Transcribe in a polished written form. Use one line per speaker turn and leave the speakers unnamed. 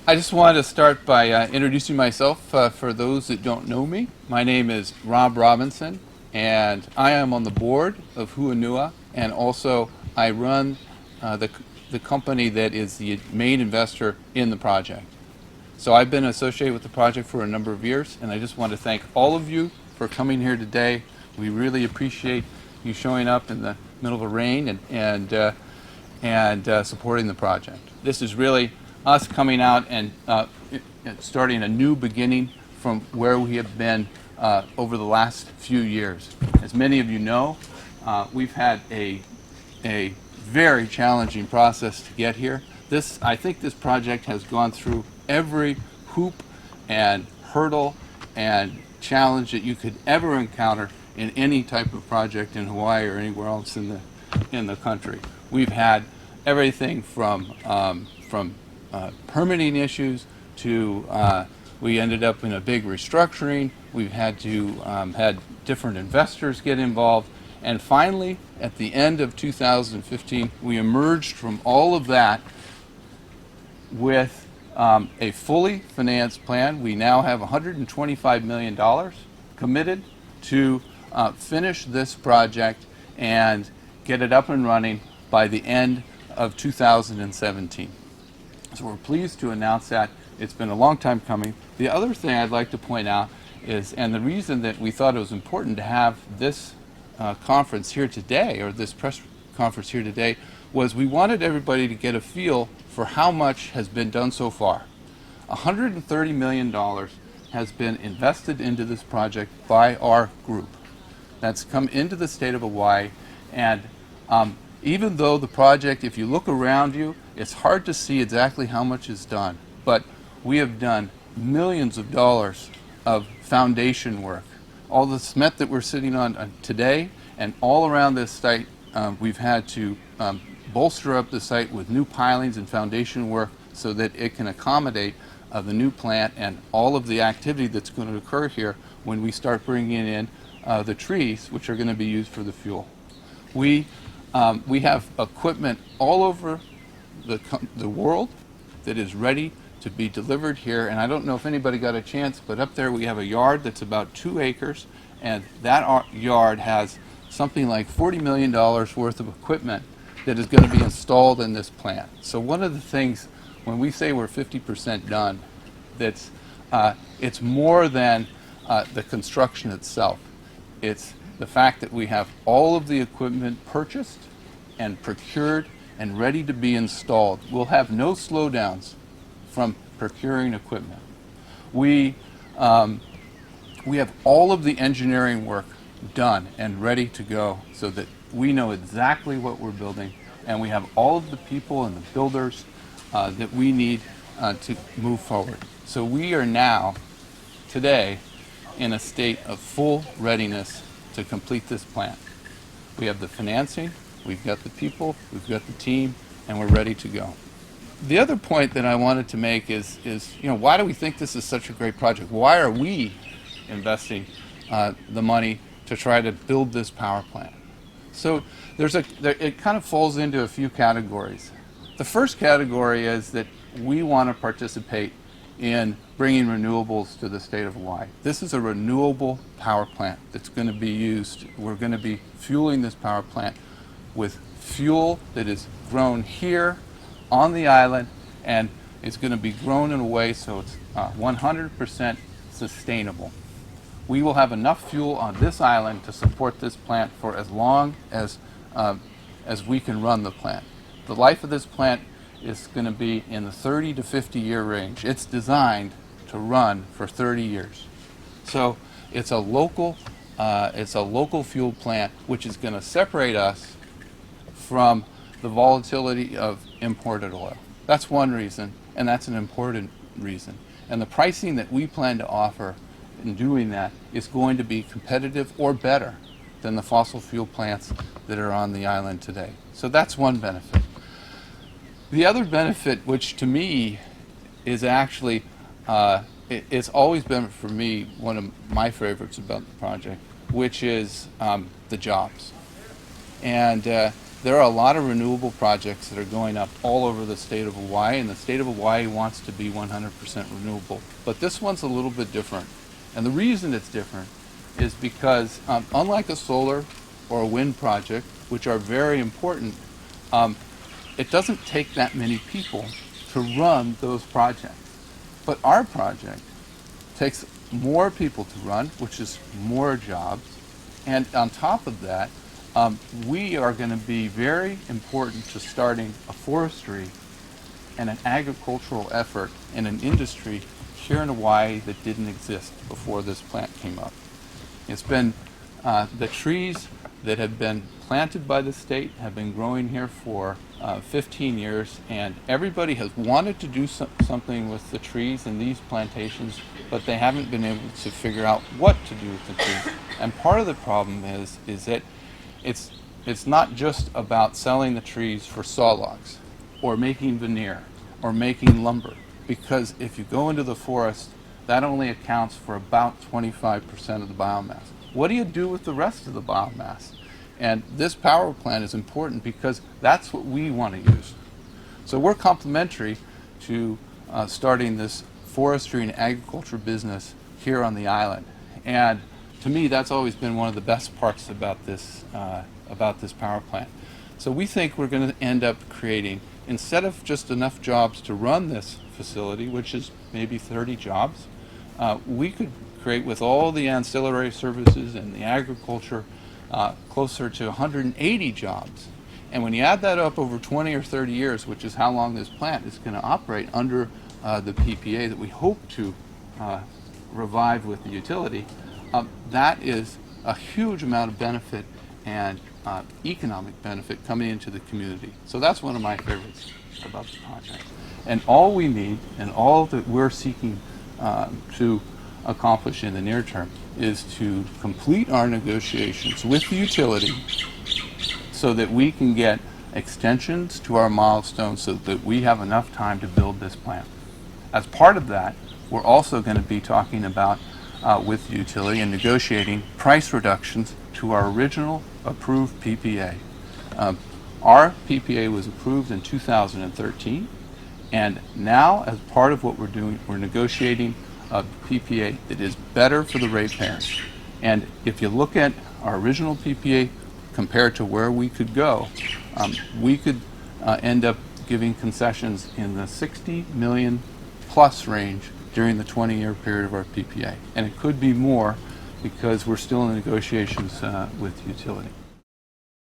I just wanted to start by introducing myself for those that don't know me. My name is Rob Robinson, and I am on the board of Honua, and also I run the company that is the main investor in the project. So I've been associated with the project for a number of years, and I just want to thank all of you for coming here today. We really appreciate you showing up in the middle of the rain and supporting the project. This is really us coming out and starting a new beginning from where we have been over the last few years. As many of you know, we've had a very challenging process to get here. I think this project has gone through every hoop and hurdle and challenge that you could ever encounter in any type of project in Hawaii or anywhere else in the country. We've had everything from permitting issues to we ended up in a big restructuring. We've had had different investors get involved, and finally, at the end of 2015, we emerged from all of that with a fully financed plan. We now have $125 million committed to finish this project and get it up and running by the end of 2017. So we're pleased to announce that. It's been a long time coming. The other thing I'd like to point out is, and the reason that we thought it was important to have this conference here today, or this press conference here today, was we wanted everybody to get a feel for how much has been done so far. $130 million has been invested into this project by our group. That's come into the state of Hawaii, and even though the project, if you look around you, it's hard to see exactly how much is done, but we have done millions of dollars of foundation work. All the cement that we're sitting on today and all around this site, we've had to bolster up the site with new pilings and foundation work so that it can accommodate the new plant and all of the activity that's going to occur here when we start bringing in the trees, which are going to be used for the fuel. We have equipment all over the world that is ready to be delivered here, and I don't know if anybody got a chance, but up there we have a yard that's about 2 acres, and that yard has something like $40 million worth of equipment that is going to be installed in this plant. So one of the things, when we say we're 50% done, it's more than the construction itself. It's the fact that we have all of the equipment purchased and procured and ready to be installed. We'll have no slowdowns from procuring equipment. We have all of the engineering work done and ready to go so that we know exactly what we're building, and we have all of the people and the builders that we need to move forward. So we are now, today, in a state of full readiness to complete this plant. We have the financing, we've got the people, we've got the team, and we're ready to go. The other point that I wanted to make is why do we think this is such a great project? Why are we investing the money to try to build this power plant? So it kind of falls into a few categories. The first category is that we want to participate in bringing renewables to the state of Hawaii. This is a renewable power plant that's going to be used. We're going to be fueling this power plant with fuel that is grown here on the island, and it's going to be grown in a way so it's 100% sustainable. We will have enough fuel on this island to support this plant for as long as we can run the plant. The life of this plant is going to be in the 30 to 50 year range. It's designed to run for 30 years. So it's a local fuel plant which is going to separate us from the volatility of imported oil. That's one reason, and that's an important reason. And the pricing that we plan to offer in doing that is going to be competitive or better than the fossil fuel plants that are on the island today. So that's one benefit. The other benefit, which to me is actually, it's always been for me one of my favorites about the project, which is the jobs. And there are a lot of renewable projects that are going up all over the state of Hawaii, and the state of Hawaii wants to be 100% renewable. But this one's a little bit different. And the reason it's different is because unlike a solar or a wind project, which are very important, it doesn't take that many people to run those projects. But our project takes more people to run, which is more jobs. And on top of that, we are going to be very important to starting a forestry and an agricultural effort in an industry here in Hawaii that didn't exist before this plant came up. It's been the trees that have been planted by the state have been growing here for 15 years, and everybody has wanted to do something with the trees in these plantations, but they haven't been able to figure out what to do with the trees. And part of the problem is that it's not just about selling the trees for saw logs or making veneer or making lumber, because if you go into the forest, that only accounts for about 25% of the biomass. What do you do with the rest of the biomass? And this power plant is important because that's what we want to use. So we're complementary to starting this forestry and agriculture business here on the island. And to me, that's always been one of the best parts about this power plant. So we think we're going to end up creating, instead of just enough jobs to run this facility, which is maybe 30 jobs, we could create, with all the ancillary services and the agriculture, closer to 180 jobs. And when you add that up over 20 or 30 years, which is how long this plant is going to operate under the PPA that we hope to revive with the utility, that is a huge amount of benefit and economic benefit coming into the community. So that's one of my favorites about the project. And all we need, and all that we're seeking to accomplish in the near term, is to complete our negotiations with the utility so that we can get extensions to our milestones so that we have enough time to build this plant. As part of that, we're also going to be talking about with the utility and negotiating price reductions to our original approved PPA. Our PPA was approved in 2013, and now as part of what we're doing, we're negotiating a PPA that is better for the ratepayers. And if you look at our original PPA compared to where we could go, we could end up giving concessions in the 60 million plus range during the 20-year period of our PPA. And it could be more because we're still in negotiations with the utility.